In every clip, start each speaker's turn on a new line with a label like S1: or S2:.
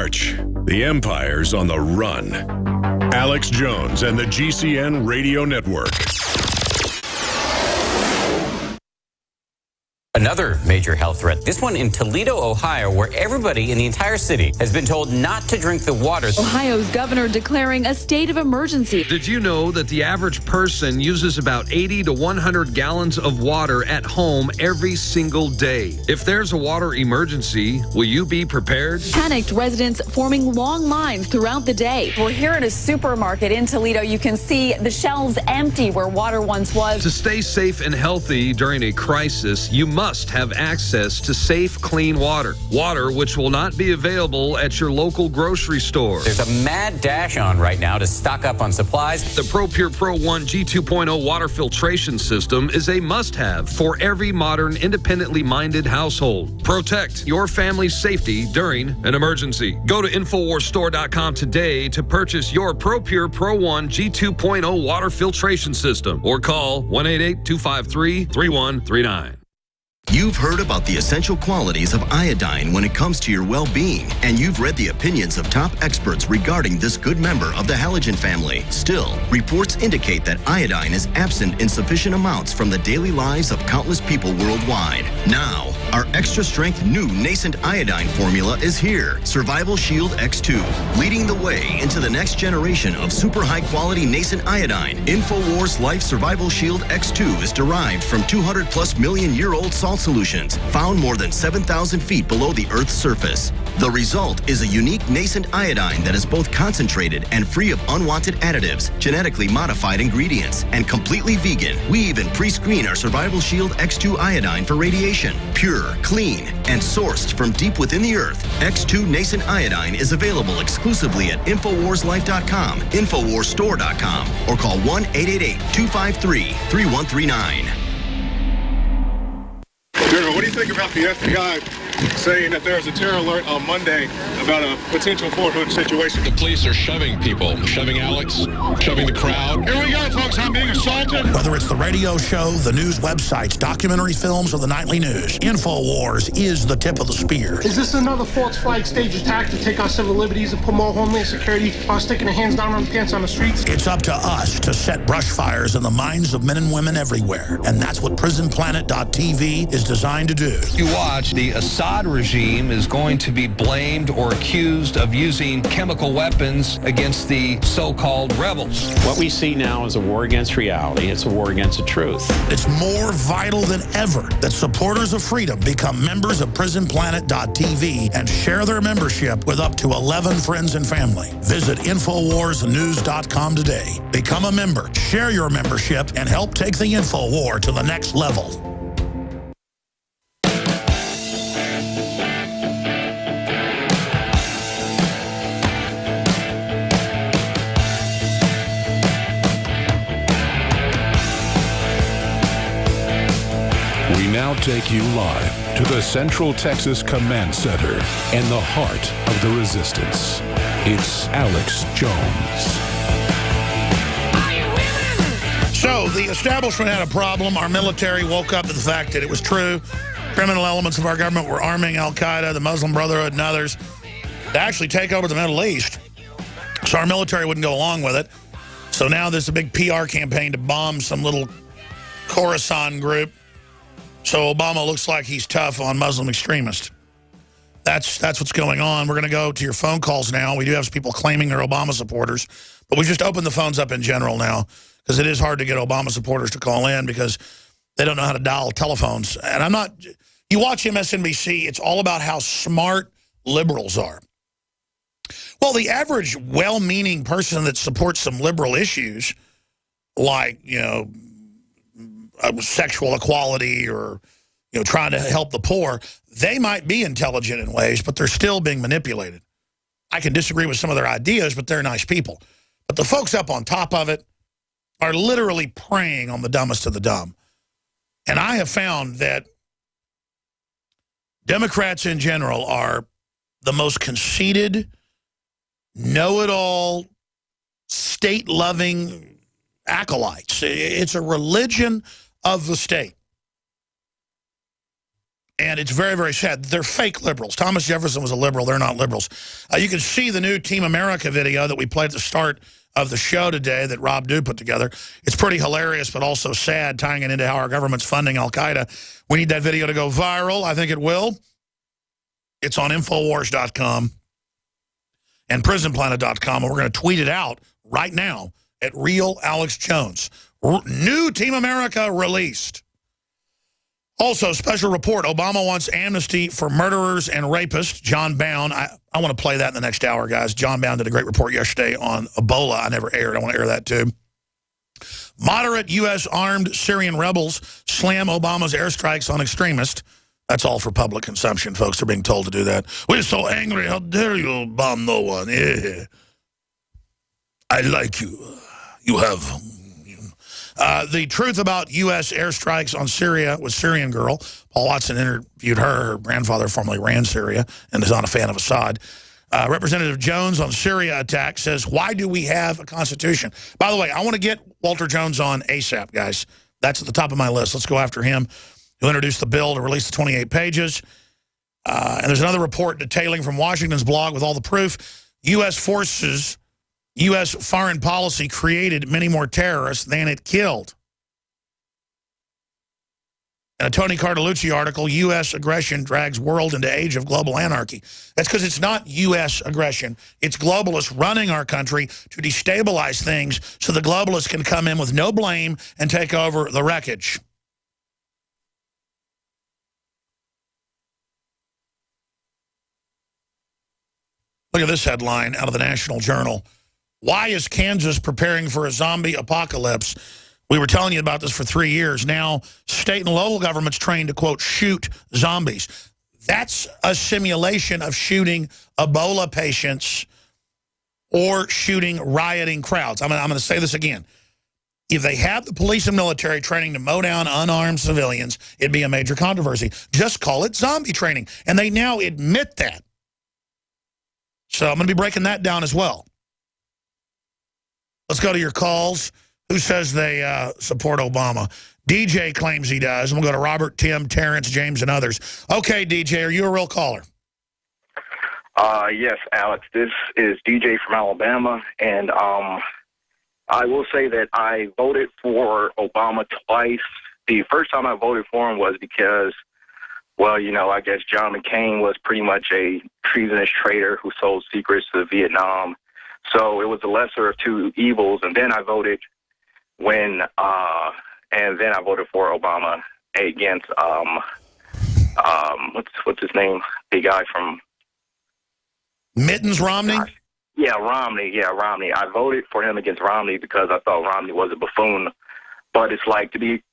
S1: March, the Empire's on the run. Alex Jones and the GCN Radio Network.
S2: Another major health threat, this one in Toledo, Ohio, where everybody in the entire city has been told not to drink the water.
S3: Ohio's governor declaring a state of emergency.
S4: Did you know that the average person uses about 80 to 100 gallons of water at home every single day? If there's a water emergency, will you be prepared?
S3: Panicked residents forming long lines throughout the day.
S5: We're here at a supermarket in Toledo. You can see the shelves empty where water once was.
S4: To stay safe and healthy during a crisis, you must have access to safe, clean water. Water which will not be available at your local grocery store.
S2: There's a mad dash on right now to stock up on supplies.
S4: The ProPure Pro 1 G2.0 water filtration system is a must-have for every modern, independently minded household. Protect your family's safety during an emergency. Go to InfoWarsStore.com today to purchase your ProPure Pro 1 G2.0 water filtration system or call 1-888-253-3139.
S6: You've heard about the essential qualities of iodine when it comes to your well-being, and you've read the opinions of top experts regarding this good member of the halogen family. Still, reports indicate that iodine is absent in sufficient amounts from the daily lives of countless people worldwide. Now, our extra-strength new nascent iodine formula is here, Survival Shield X2, leading the way into the next generation of super high-quality nascent iodine. InfoWars Life Survival Shield X2 is derived from 200+ million-year-old salt solutions found more than 7,000 feet below the Earth's surface. The result is a unique nascent iodine that is both concentrated and free of unwanted additives, genetically modified ingredients, and completely vegan. We even pre-screen our Survival Shield X2 iodine for radiation. Pure, clean, and sourced from deep within the Earth, X2 nascent iodine is available exclusively at InfoWarsLife.com, InfoWarsStore.com, or call 1-888-253-3139.
S7: General, what do you think about the FBI saying that there's a terror alert on Monday about a potential Fort Hood situation?
S8: The police are shoving people, shoving Alex, shoving the crowd.
S7: Here we go, folks. I'm being assaulted.
S9: Whether it's the radio show, the news websites, documentary films, or the nightly news, InfoWars is the tip of the spear.
S10: Is this another false flag stage attack to take our civil liberties and put more homeland security while sticking their hands down on the pants on the streets?
S9: It's up to us to set brush fires in the minds of men and women everywhere. And that's what PrisonPlanet.tv is designed to do.
S4: You watch, the Assad regime is going to be blamed or accused of using chemical weapons against the so-called rebels.
S11: What we see now is a war against reality. It's a war against the truth.
S9: It's more vital than ever that supporters of freedom become members of PrisonPlanet.tv and share their membership with up to 11 friends and family. Visit InfoWarsNews.com today. Become a member, share your membership, and help take the InfoWar to the next level.
S1: We now take you live to the Central Texas Command Center and the heart of the resistance. It's Alex Jones.
S9: So the establishment had a problem. Our military woke up to the fact that it was true. Criminal elements of our government were arming Al-Qaeda, the Muslim Brotherhood, and others to actually take over the Middle East. So our military wouldn't go along with it. So now there's a big PR campaign to bomb some little Khorasan group. So Obama looks like he's tough on Muslim extremists. That's what's going on. We're going to go to your phone calls now. We do have some people claiming they're Obama supporters. But we just opened the phones up in general now because it is hard to get Obama supporters to call in because they don't know how to dial telephones. And I'm not... You watch MSNBC, it's all about how smart liberals are. Well, the average well-meaning person that supports some liberal issues, like, you know, sexual equality or, you know, trying to help the poor, they might be intelligent in ways, but they're still being manipulated. I can disagree with some of their ideas, but they're nice people. But the folks up on top of it are literally preying on the dumbest of the dumb. And I have found that Democrats in general are the most conceited, know-it-all, state-loving acolytes. It's a religion of the state. And it's very, very sad. They're fake liberals. Thomas Jefferson was a liberal. They're not liberals. You can see the new Team America video that we played at the start of the show today that Rob Dew put together. It's pretty hilarious, but also sad, tying it into how our government's funding al-Qaeda. We need that video to go viral. I think it will. It's on Infowars.com and PrisonPlanet.com, and we're going to tweet it out right now at Real Alex Jones. New Team America released. Also, special report, Obama wants amnesty for murderers and rapists. John Bound, I want to play that in the next hour, guys. John Bound did a great report yesterday on Ebola. I never aired. I want to air that, too. Moderate U.S. armed Syrian rebels slam Obama's airstrikes on extremists. That's all for public consumption. Folks are being told to do that. We're so angry. How dare you bomb no one? Yeah. I like you. You have... the truth about U.S. airstrikes on Syria with Syrian girl. Paul Watson interviewed her. Her grandfather formerly ran Syria and is not a fan of Assad. Representative Jones on Syria attack says, why do we have a constitution? By the way, I want to get Walter Jones on ASAP, guys. That's at the top of my list. Let's go after him. He'll introduce the bill to release the 28 pages. And there's another report detailing from Washington's blog with all the proof. U.S. forces... U.S. foreign policy created many more terrorists than it killed. In a Tony Cartalucci article, U.S. aggression drags world into age of global anarchy. That's because it's not U.S. aggression. It's globalists running our country to destabilize things so the globalists can come in with no blame and take over the wreckage. Look at this headline out of the National Journal. Why is Kansas preparing for a zombie apocalypse? We were telling you about this for 3 years. Now, state and local governments trained to, quote, shoot zombies. That's a simulation of shooting Ebola patients or shooting rioting crowds. I'm going to say this again. If they have the police and military training to mow down unarmed civilians, it'd be a major controversy. Just call it zombie training. And they now admit that. So I'm going to be breaking that down as well. Let's go to your calls. Who says they support Obama? DJ claims he does. And we'll go to Robert, Tim, Terrence, James, and others. Okay, DJ, are you a real caller?
S12: Yes, Alex. This is DJ from Alabama. And I will say that I voted for Obama twice. The first time I voted for him was because, well, you know, I guess John McCain was pretty much a treasonous traitor who sold secrets to Vietnam. So it was the lesser of two evils, and then I voted for Obama against what's his name? The guy from
S9: Mittens Romney?
S12: Yeah, Romney. Yeah, Romney. I voted for him against Romney because I thought Romney was a buffoon. But it's like to be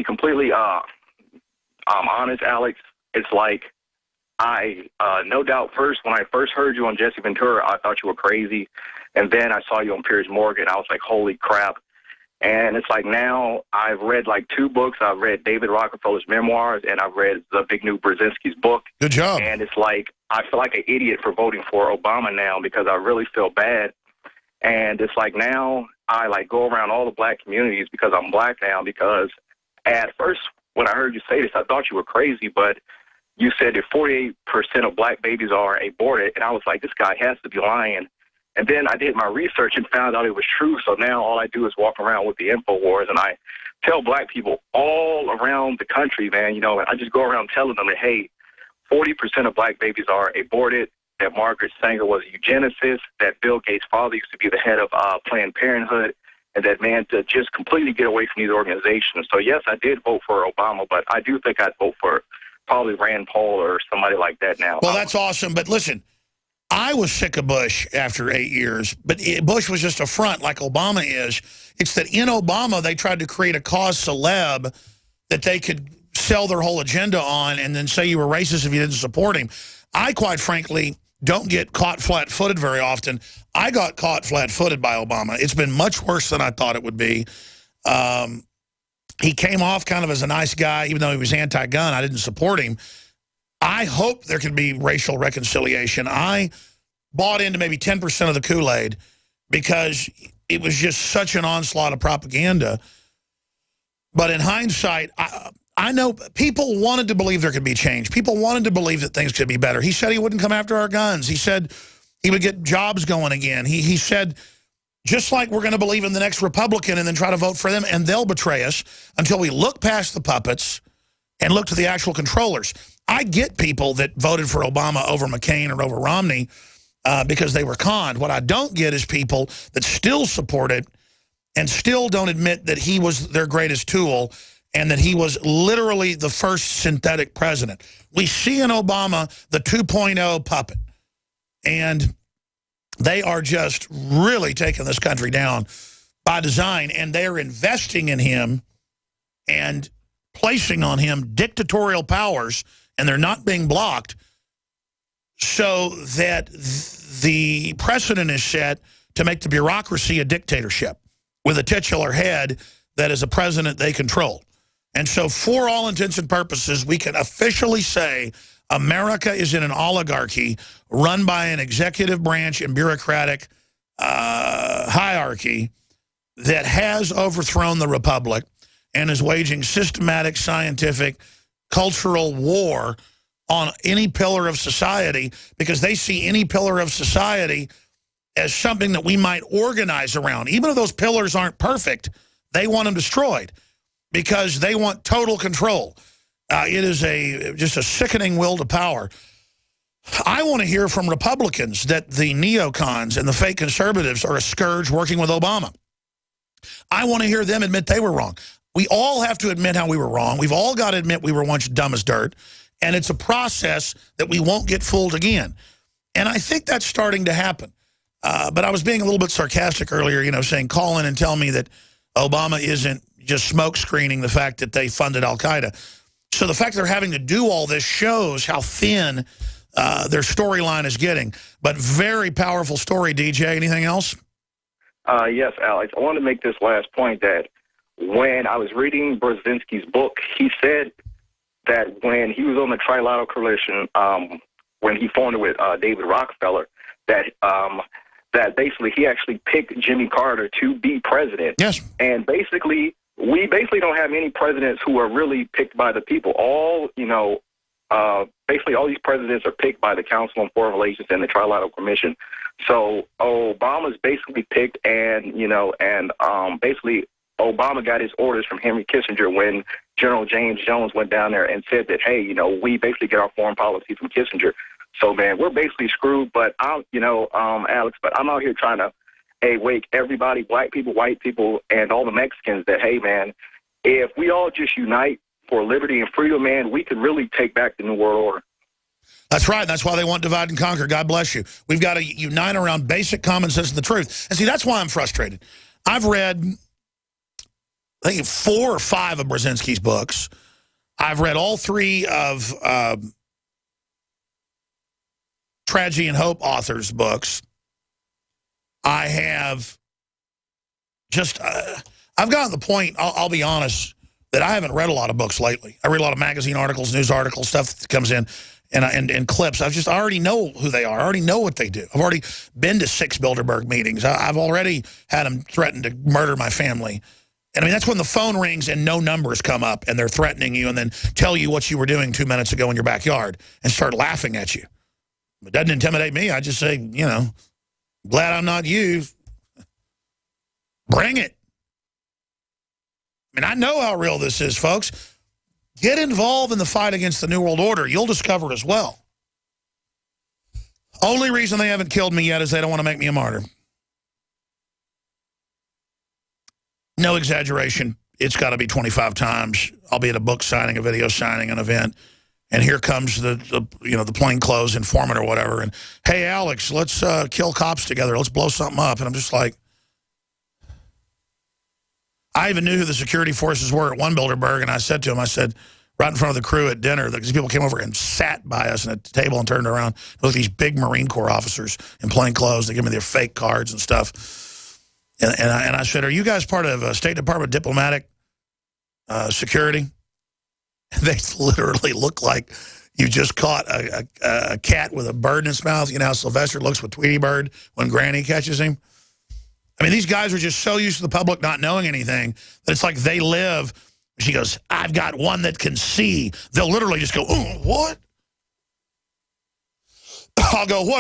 S12: completely honest, Alex. It's like. No doubt when I first heard you on Jesse Ventura, I thought you were crazy. And then I saw you on Piers Morgan. I was like, holy crap. And it's like now I've read like 2 books. I've read David Rockefeller's memoirs and I've read Zbigniew Brzezinski's book.
S9: Good job.
S12: And it's like I feel like an idiot for voting for Obama now because I really feel bad. And it's like now I like go around all the black communities because I'm black now because at first when I heard you say this, I thought you were crazy, but you said that 48% of black babies are aborted, and I was like, this guy has to be lying. And then I did my research and found out it was true, so now all I do is walk around with the InfoWars, and I tell black people all around the country, man, you know, I just go around telling them that, hey, 40% of black babies are aborted, that Margaret Sanger was a eugenicist, that Bill Gates' father used to be the head of Planned Parenthood, and that, man, to just completely get away from these organizations. So, yes, I did vote for Obama, but I do think I'd vote for probably Rand Paul or somebody like that now.
S9: Well, that's awesome. But listen, I was sick of Bush after 8 years, but Bush was just a front like Obama is. It's that in Obama, they tried to create a cause celeb that they could sell their whole agenda on and then say you were racist if you didn't support him. I, quite frankly, don't get caught flat-footed very often. I got caught flat-footed by Obama. It's been much worse than I thought it would be. He came off kind of as a nice guy, even though he was anti-gun. I didn't support him. I hope there can be racial reconciliation. I bought into maybe 10% of the Kool-Aid because it was just such an onslaught of propaganda. But in hindsight, I know people wanted to believe there could be change. People wanted to believe that things could be better. He said he wouldn't come after our guns. He said he would get jobs going again. He said, just like we're going to believe in the next Republican and then try to vote for them, and they'll betray us until we look past the puppets and look to the actual controllers. I get people that voted for Obama over McCain or over Romney because they were conned. What I don't get is people that still support it and still don't admit that he was their greatest tool and that he was literally the first synthetic president. We see in Obama the 2.0 puppet, and they are just really taking this country down by design, and they're investing in him and placing on him dictatorial powers, and they're not being blocked, so that the precedent is set to make the bureaucracy a dictatorship with a titular head that is a president they control. And so for all intents and purposes, we can officially say America is in an oligarchy run by an executive branch and bureaucratic hierarchy that has overthrown the republic and is waging systematic, scientific, cultural war on any pillar of society, because they see any pillar of society as something that we might organize around. Even if those pillars aren't perfect, they want them destroyed because they want total control. It is just a sickening will to power. I want to hear from Republicans that the neocons and the fake conservatives are a scourge working with Obama. I want to hear them admit they were wrong. We all have to admit how we were wrong. We've all got to admit we were once dumb as dirt. And it's a process that we won't get fooled again. And I think that's starting to happen. But I was being a little bit sarcastic earlier, you know, saying call in and tell me that Obama isn't just smoke screening the fact that they funded al-Qaeda. So the fact they're having to do all this shows how thin their storyline is getting. But very powerful story, DJ. Anything else?
S12: Yes, Alex. I want to make this last point that when I was reading Brzezinski's book, he said that when he was on the Trilateral Coalition, when he formed it with David Rockefeller, that basically he actually picked Jimmy Carter to be president.
S9: Yes.
S12: And basically, we basically don't have any presidents who are really picked by the people. Basically all these presidents are picked by the Council on Foreign Relations and the Trilateral Commission. So Obama's basically picked, and basically Obama got his orders from Henry Kissinger when General James Jones went down there and said that, hey, we basically get our foreign policy from Kissinger. So, man, we're basically screwed. But Alex, but I'm out here trying to, wake everybody, black people, white people, and all the Mexicans that, hey, man, if we all just unite for liberty and freedom, man, we could really take back the New World Order.
S9: That's right. That's why they want divide and conquer. God bless you. We've got to unite around basic common sense and the truth. And see, that's why I'm frustrated. I've read, I think, 4 or 5 of Brzezinski's books. I've read all 3 of Tragedy and Hope authors' books. I have just, I've gotten to the point, I'll be honest, that I haven't read a lot of books lately. I read a lot of magazine articles, news articles, stuff that comes in, and clips. I already know who they are. I already know what they do. I've already been to 6 Bilderberg meetings. I've already had them threaten to murder my family. And I mean, that's when the phone rings and no numbers come up and they're threatening you and then tell you what you were doing 2 minutes ago in your backyard and start laughing at you. It doesn't intimidate me. I just say, glad I'm not you. Bring it. I mean, I know how real this is, folks. Get involved in the fight against the New World Order. You'll discover it as well. Only reason they haven't killed me yet is they don't want to make me a martyr. No exaggeration. It's got to be 25 times. I'll be at a book signing, a video signing, an event, and here comes the plainclothes informant or whatever, and hey, Alex, let's kill cops together. Let's blow something up. And I'm just like, I even knew who the security forces were at one Bilderberg, and I said to him, right in front of the crew at dinner, these people came over and sat by us at a table and turned around. Look at these big Marine Corps officers in plain clothes. They give me their fake cards and stuff. And I said, are you guys part of State Department diplomatic security? And they literally look like you just caught a cat with a bird in its mouth. You know how Sylvester looks with Tweety Bird when Granny catches him? I mean, these guys are just so used to the public not knowing anything that it's like they live She goes, I've got one that can see. They'll literally just go, oh, what? I'll go, what?